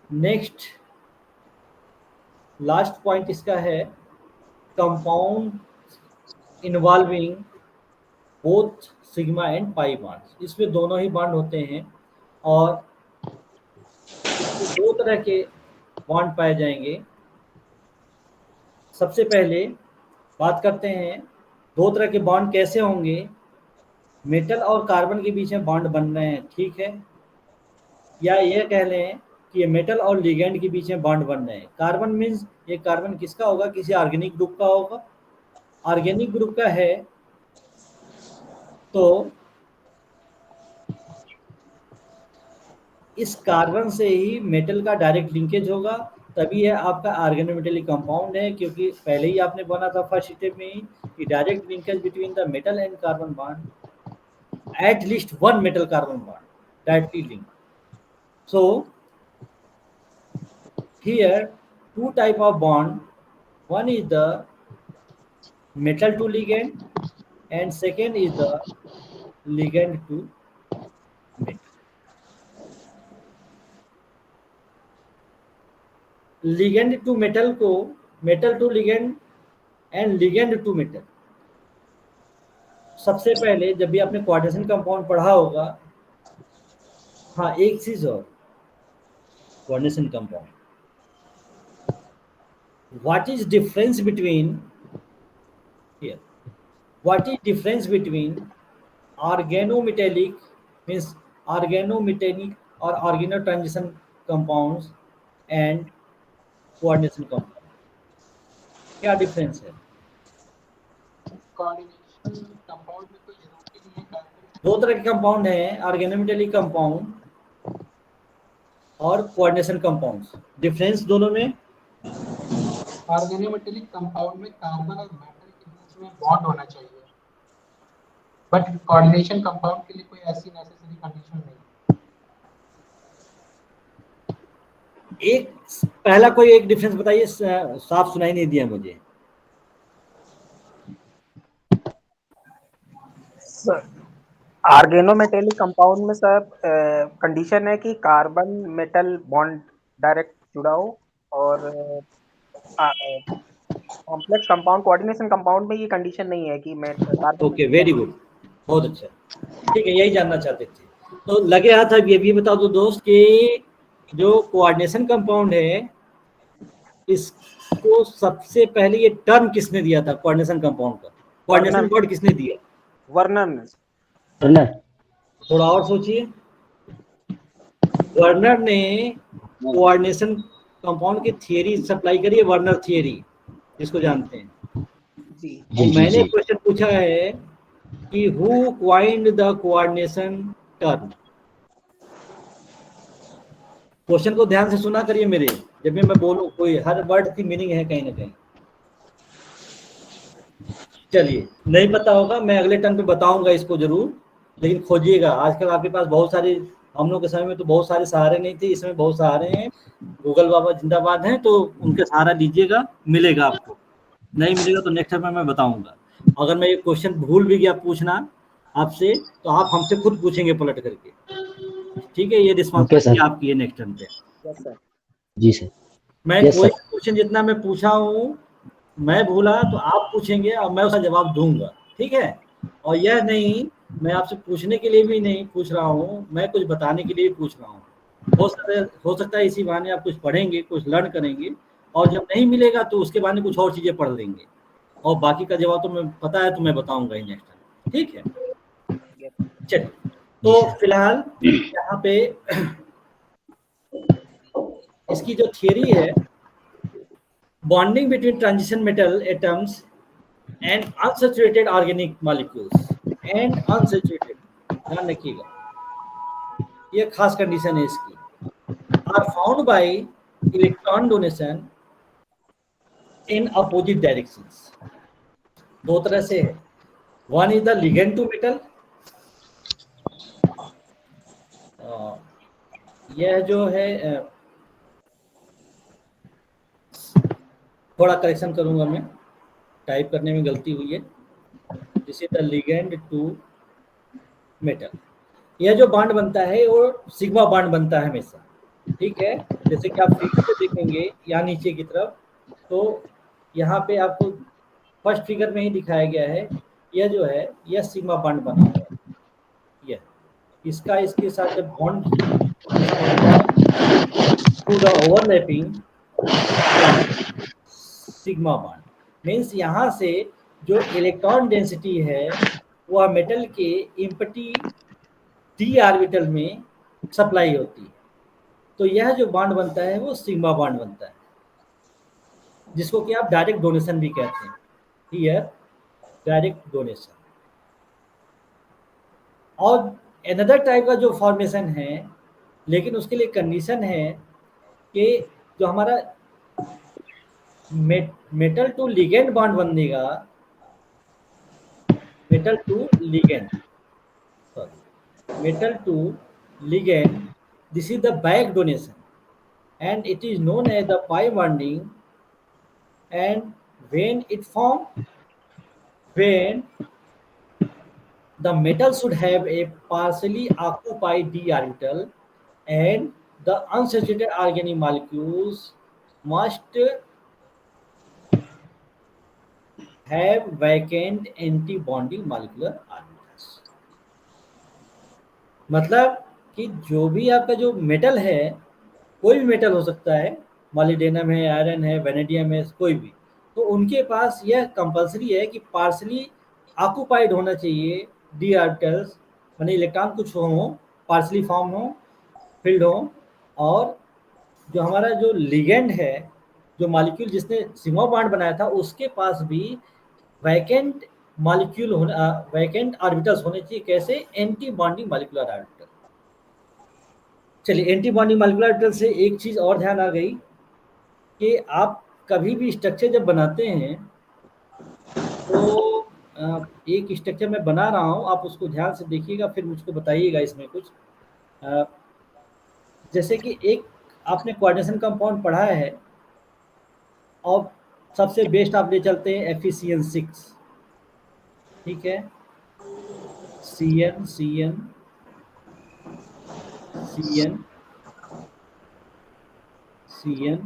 Next last point इसका है compound involving both sigma and pi bonds. इसमें दोनों ही बॉन्ड होते हैं और इसमें दो तरह के बॉन्ड पाए जाएंगे। सबसे पहले बात करते हैं दो तरह के बॉन्ड कैसे होंगे। मेटल और कार्बन के बीच में बॉन्ड बन रहे हैं, ठीक है, या यह कह लें कि ये मेटल और लिगेंड के बीच में बॉन्ड बन रहे हैं। कार्बन मीन्स ये कार्बन किसका होगा, किसी ऑर्गेनिक ग्रुप का होगा। ऑर्गेनिक ग्रुप का है तो इस कार्बन से ही मेटल का डायरेक्ट लिंकेज होगा, तभी यह आपका ऑर्गेनोमेटेलिक कंपाउंड है। क्योंकि पहले ही आपने बना था फर्स्ट स्टेप में ही कि direct linkage between the metal and carbon bond, at least one metal carbon bond directly link. So here two type of bond, one is the metal to ligand and second is the ligand to metal. ligand to metal को metal to ligand and ligand to metal, सबसे पहले जब भी आपने coordination compound पढ़ा होगा, हाँ एक चीज और, coordination compound what is difference between here, what is difference between organometallic means organometallic or organotransition compounds and coordination compound, क्या डिफरेंस है? कोऑर्डिनेशन कंपाउंड में कोई जरूरी नहीं है कार्बन। दो तरह के कंपाउंड हैं, ऑर्गेनोमेटेलिक कंपाउंड और कोऑर्डिनेशन कंपाउंड्स। डिफरेंस दोनों में, ऑर्गेनोमेटेलिक कंपाउंड में कार्बन और मेटल के बीच में बॉन्ड होना चाहिए, बट कोऑर्डिनेशन कंपाउंड के लिए कोई ऐसी नेसेसरी कंडीशन नहीं। एक पहला कोई एक डिफरेंस बताइए, साफ सुनाई नहीं दिया मुझे। ऑर्गेनोमेटेलिक कंपाउंड में सर कंडीशन है कि कार्बन मेटल बॉन्ड डायरेक्ट जुड़ा हो, और कॉम्प्लेक्स कंपाउंड कोऑर्डिनेशन कंपाउंड में ये कंडीशन नहीं है कि कार्बन। ओके, वेरी गुड, बहुत अच्छा, ठीक है, यही जानना चाहते थे। तो लगे हाथ अब ये भी बता दो दोस्त कि जो कोऑर्डिनेशन कंपाउंड है इसको सबसे पहले ये टर्म किसने दिया था कोऑर्डिनेशन कंपाउंड का, कोऑर्डिनेशन वर्ड किसने दिया? वर्नर। थोड़ा और सोचिए, वर्नर ने कोऑर्डिनेशन कंपाउंड की थियरी सप्लाई करी है, वर्नर थियरी जिसको जानते हैं जी। और मैंने क्वेश्चन पूछा है कि who coined the coordination term. Question को ध्यान से सुना करिए मेरे, जब भी मैं बोलूं कोई हर वर्ड की मीनिंग है कहीं ना कहीं। चलिए, नहीं पता होगा मैं अगले टर्म पे बताऊंगा इसको जरूर, लेकिन खोजिएगा। आजकल आपके पास बहुत सारे, हम लोग के समय में तो बहुत सारे सहारे नहीं थे, इसमें बहुत सहारे हैं। गूगल बाबा जिंदाबाद हैं, तो उनके सहारा लीजिएगा, मिलेगा आपको। नहीं मिलेगा तो नेक्स्ट टाइम मैं बताऊंगा। अगर मैं ये क्वेश्चन भूल भी गया पूछना आपसे, तो आप हमसे खुद पूछेंगे पलट करके, ठीक है? ये रिस्पॉन्सिबिलिटी आपकी है नेक्स्ट टाइम पे। Yes sir. जी सर। मैं कोई क्वेश्चन जितना मैं पूछा हूँ, मैं भूला तो आप पूछेंगे और मैं उसका जवाब दूंगा, ठीक है? और यह नहीं मैं आपसे पूछने के लिए भी नहीं पूछ रहा हूँ, मैं कुछ बताने के लिए पूछ रहा हूँ। हो सकता है इसी बहाने आप कुछ पढ़ेंगे, कुछ लर्न करेंगे, और जब नहीं मिलेगा तो उसके बहाने कुछ और चीजें पढ़ लेंगे, और बाकी का जवाब तो मैं पता है तो मैं बताऊंगा ही नेक्स्ट टाइम, ठीक है? चलिए, तो फिलहाल यहाँ पे इसकी जो थियरी है, bonding between transition metal atoms and unsaturated organic molecules and unsaturated, ध्यान रखिएगा, ये खास कंडीशन है इसकी, are found by electron donation in opposite directions. दो तरह से है, one is the ligand to metal, यह जो है थोड़ा करेक्शन करूंगा मैं, टाइप करने में गलती हुई है। This is the ligand to metal. यह जो बॉन्ड बनता है वो सिग्मा बॉन्ड बनता है हमेशा, ठीक है। जैसे कि आप फिगर पे देखेंगे यहाँ नीचे की तरफ, तो यहाँ पे आपको फर्स्ट फिगर में ही दिखाया गया है, यह जो है यह सिग्मा बॉन्ड बना हुआ है, यह इसका इसके साथ जब बॉन्ड फॉर्मेशन होता है through the overlapping sigma bond, means यहाँ से जो इलेक्ट्रॉन डेंसिटी है वह मेटल के एम्प्टी डी ऑर्बिटल में सप्लाई होती है, तो यह जो बॉन्ड बनता है वो सिग्मा बॉन्ड बनता है, जिसको कि आप डायरेक्ट डोनेशन भी कहते हैं। Here direct donation. और अनदर टाइप का जो फॉर्मेशन है, लेकिन उसके लिए कंडीशन है कि जो हमारा मेटल टू लिगेंड बॉन्ड बनेगा, metal to ligand, sorry, metal to ligand, this is the back donation and it is known as the pi bonding, and when it form, when the metal should have a partially occupied d orbital and the unsaturated organic molecules must have vacant anti bonding molecular orbitals। मतलब कि जो भी आपका जो metal है, कोई भी metal हो सकता है, मॉलिब्डेनम है, आयरन है, वेनेडियम है, कोई भी, तो उनके पास यह कंपलसरी है कि पार्शली ऑक्यूपाइड होना चाहिए डी ऑर्बिटल्स, माने इलेक्ट्रॉन कुछ हो, पार्शली फॉर्म हो, फिल्ड हो, और जो हमारा जो लिगेंड है, जो मॉलिक्यूल जिसने सिग्मा बॉन्ड बनाया था, उसके पास भी वैकेंट मॉलिक्यूल होना, वैकेंट ऑर्बिटल्स होने चाहिए। कैसे? Anti bonding molecular orbital. चलिए, एंटी बॉन्डिंग मॉलिक्यूलर ऑर्बिटल से एक चीज़ और ध्यान आ गई कि आप कभी भी स्ट्रक्चर जब बनाते हैं तो एक स्ट्रक्चर मैं बना रहा हूँ, आप उसको ध्यान से देखिएगा, फिर मुझको बताइएगा इसमें कुछ। जैसे कि एक आपने कोऑर्डिनेशन कंपाउंड पढ़ा है, और सबसे बेस्ट आप ले चलते हैं FeCN6, ठीक है, CN CN CN CN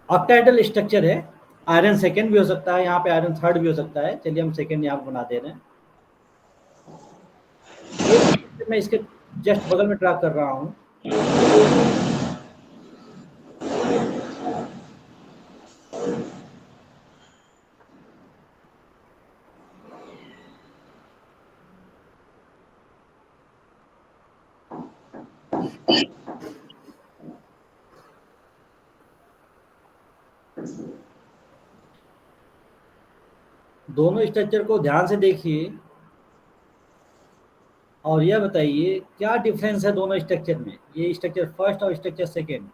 octahedral structure है। आयरन सेकेंड भी हो सकता है, यहाँ पे आयरन थर्ड भी हो सकता है। चलिए हम सेकेंड यहाँ बना दे रहे हैं। मैं इसके जस्ट बगल में ड्रा कर रहा हूँ। दोनों स्ट्रक्चर को ध्यान से देखिए और यह बताइए क्या डिफरेंस है दोनों स्ट्रक्चर में, ये स्ट्रक्चर फर्स्ट और स्ट्रक्चर सेकेंड।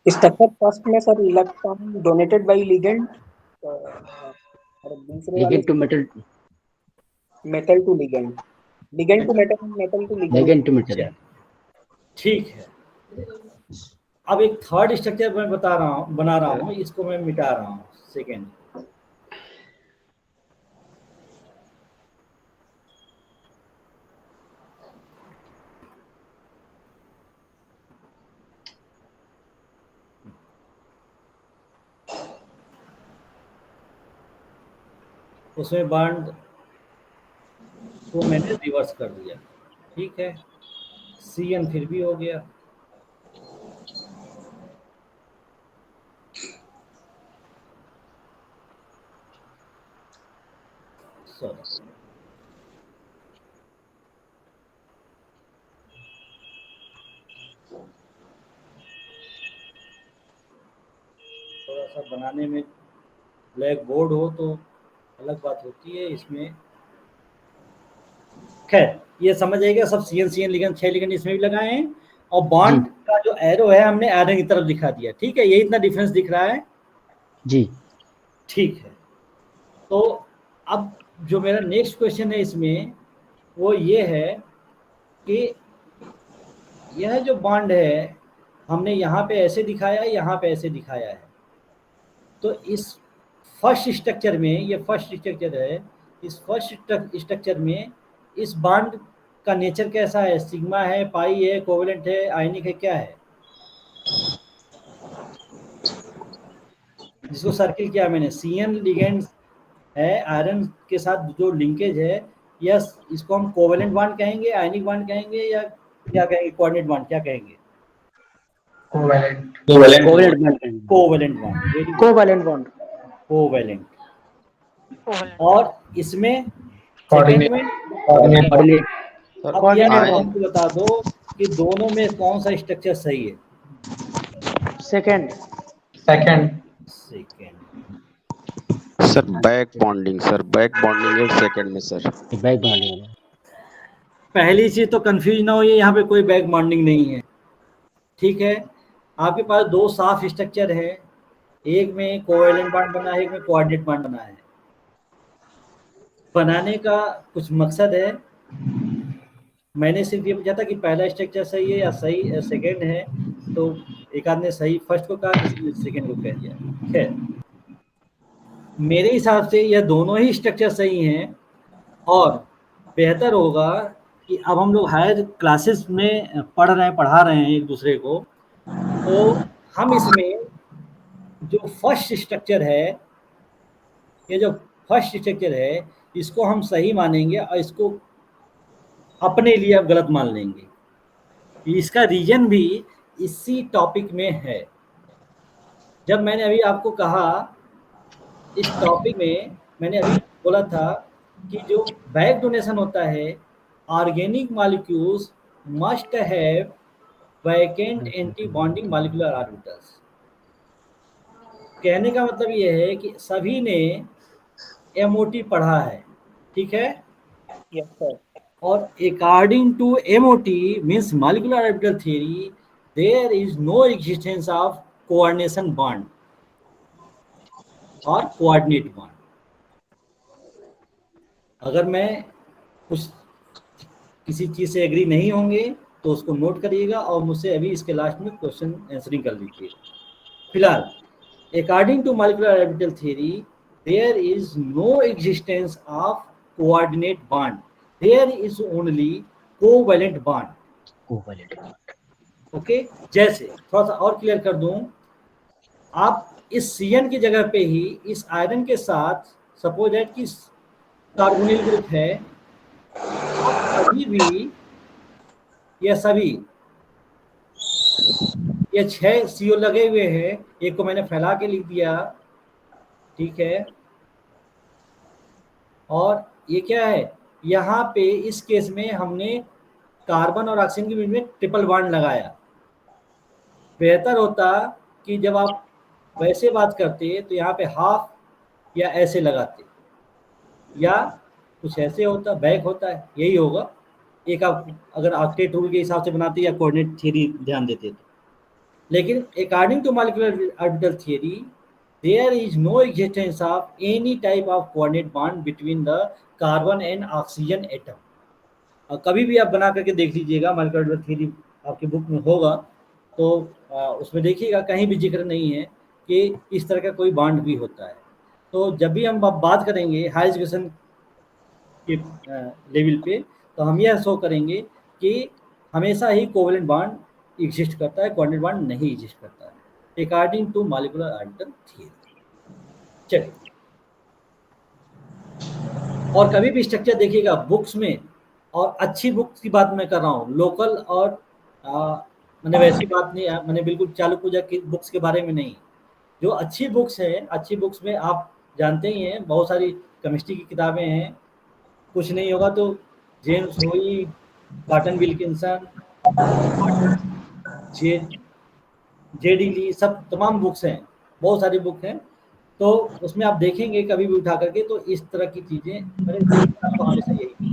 स्ट्रक्चर फर्स्ट में sir electron donated by ligand, और दूसरे वाले ligand to metal, metal to ligand, ligand to metal, metal to ligand. Ligand to metal. ठीक है। अब एक थर्ड स्ट्रक्चर मैं बता रहा हूँ, बना रहा हूँ, इसको मैं मिटा रहा हूँ सेकेंड। उसमें बॉन्ड को मैंने रिवर्स कर दिया, ठीक है। CN फिर भी हो गया, सॉरी, थोड़ा सा बनाने में ब्लैक बोर्ड हो तो अलग बात होती है, इसमें खैर ये समझ आएगा सब। CN लिगेंड 6 लिगेंड इसमें भी लगाए हैं, और बॉन्ड का जो एरो है हमने आयरन की तरफ दिखा दिया, ठीक है। यही इतना डिफरेंस दिख रहा है जी, ठीक है। तो अब जो मेरा नेक्स्ट क्वेश्चन है इसमें वो ये है कि यह जो बॉन्ड है हमने यहाँ पे ऐसे दिखाया है, यहाँ पे ऐसे दिखाया है, तो इस फर्स्ट स्ट्रक्चर में, ये फर्स्ट स्ट्रक्चर है, इस फर्स्ट स्ट्रक्चर में इस बॉन्ड का नेचर कैसा है? सिग्मा है, पाई है, कोवेलेंट है, आयनिक है, क्या है? जिसको सर्किल किया मैंने, CN लिगेंड है, आयरन के साथ जो लिंकेज है, या इसको हम कोवेलेंट बॉन्ड कहेंगे, आयनिक बॉन्ड कहेंगे, या क्या कहेंगे, कोऑर्डिनेट बॉन्ड क्या कहेंगे? Covalent covalent bond, covalent bond. Covalent. और इसमें सेकंड कोऑर्डिनेट में कोऑर्डिनेट अब यह हमको बता दो कि दोनों में कौन सा स्ट्रक्चर सही है? Second. Second. Sir back bonding है सेकंड में सर। Back bonding. पहली चीज तो कंफ्यूज ना होइए, यहाँ पे कोई बैक बॉन्डिंग नहीं है, ठीक है। आपके पास दो साफ स्ट्रक्चर है, एक में कोवेलेंट बॉन्ड बना है, एक में कोऑर्डिनेट बॉन्ड बना है। बनाने का कुछ मकसद है, मैंने सिर्फ ये पूछा था कि पहला स्ट्रक्चर सही है या सही सेकंड है, तो एक आदमी सही फर्स्ट को कहा, किसी ने सेकंड को कह दिया। खैर, मेरे हिसाब से यह दोनों ही स्ट्रक्चर सही हैं, और बेहतर होगा कि अब हम लोग हायर क्लासेस में पढ़ा रहे हैं एक दूसरे को, तो हम इसमें जो फर्स्ट स्ट्रक्चर है, ये जो फर्स्ट स्ट्रक्चर है, इसको हम सही मानेंगे और इसको अपने लिए अब गलत मान लेंगे। इसका रीजन भी इसी टॉपिक में है। जब मैंने अभी आपको कहा, इस टॉपिक में मैंने अभी बोला था कि जो बैक डोनेशन होता है, organic molecules must have vacant anti bonding molecular orbitals. कहने का मतलब ये है कि सभी ने MOT पढ़ा है, ठीक है? Yes sir. और according to MOT means molecular orbital theory, there is no existence of coordination bond और कोऑर्डिनेट बॉन्ड। अगर मैं कुछ किसी चीज़ से एग्री नहीं होंगे तो उसको नोट करिएगा और मुझसे अभी इसके लास्ट में क्वेश्चन आंसरिंग कर लीजिए। फिलहाल, according to molecular orbital theory, there is no existence of coordinate bond, there is only covalent bond. Okay, जैसे थोड़ा सा और क्लियर कर दूं, आप इस CN की जगह पे ही इस आयरन के साथ सपोज दैट कि कार्बोनिल ग्रुप है, अभी भी ये सभी ये 6 CO लगे हुए हैं, एक को मैंने फैला के लिख दिया, ठीक है। और ये क्या है, यहाँ पे इस केस में हमने कार्बन और ऑक्सीजन के बीच में ट्रिपल बॉन्ड लगाया। बेहतर होता कि जब आप वैसे बात करते तो यहाँ पे हाफ या ऐसे लगाते, या कुछ ऐसे होता, बैक होता है, यही होगा। एक आप अगर ऑक्टेट रूल के हिसाब से बनाते या कोऑर्डिनेट थ्योरी ध्यान देते तो। लेकिन according to molecular orbital theory, there is no existence of any type of coordinate bond between the carbon and oxygen atom. और कभी भी आप बना करके देख लीजिएगा, मॉलिक्यूलर ऑर्बिटल थ्योरी आपके बुक में होगा तो उसमें देखिएगा कहीं भी जिक्र नहीं है कि इस तरह का कोई बॉन्ड भी होता है। तो जब भी हम बात करेंगे हाई एजुकेशन के लेवल पे, तो हम यह शो करेंगे कि हमेशा ही कोवेलेंट बॉन्ड एग्जिस्ट करता है, कोऑर्डिनेट बॉन्ड नहीं एग्जिस्ट करता है, according to molecular orbital theory. चलिए, और कभी भी स्ट्रक्चर देखिएगा बुक्स में, और अच्छी बुक्स की बात मैं कर रहा हूँ, लोकल और मैंने वैसी बात नहीं, मैंने बिल्कुल चालू पूजा की बुक्स के बारे में नहीं। जो अच्छी बुक्स है, अच्छी बुक्स में आप जानते ही हैं, बहुत सारी केमिस्ट्री की किताबें हैं, कुछ नहीं होगा तो जेम्स होई, कॉटन विल्किंसन, JD ली, सब तमाम बुक्स हैं, बहुत सारी बुक हैं। तो उसमें आप देखेंगे कभी भी उठा करके, तो इस तरह की चीज़ें मैंने आपको हमेशा यही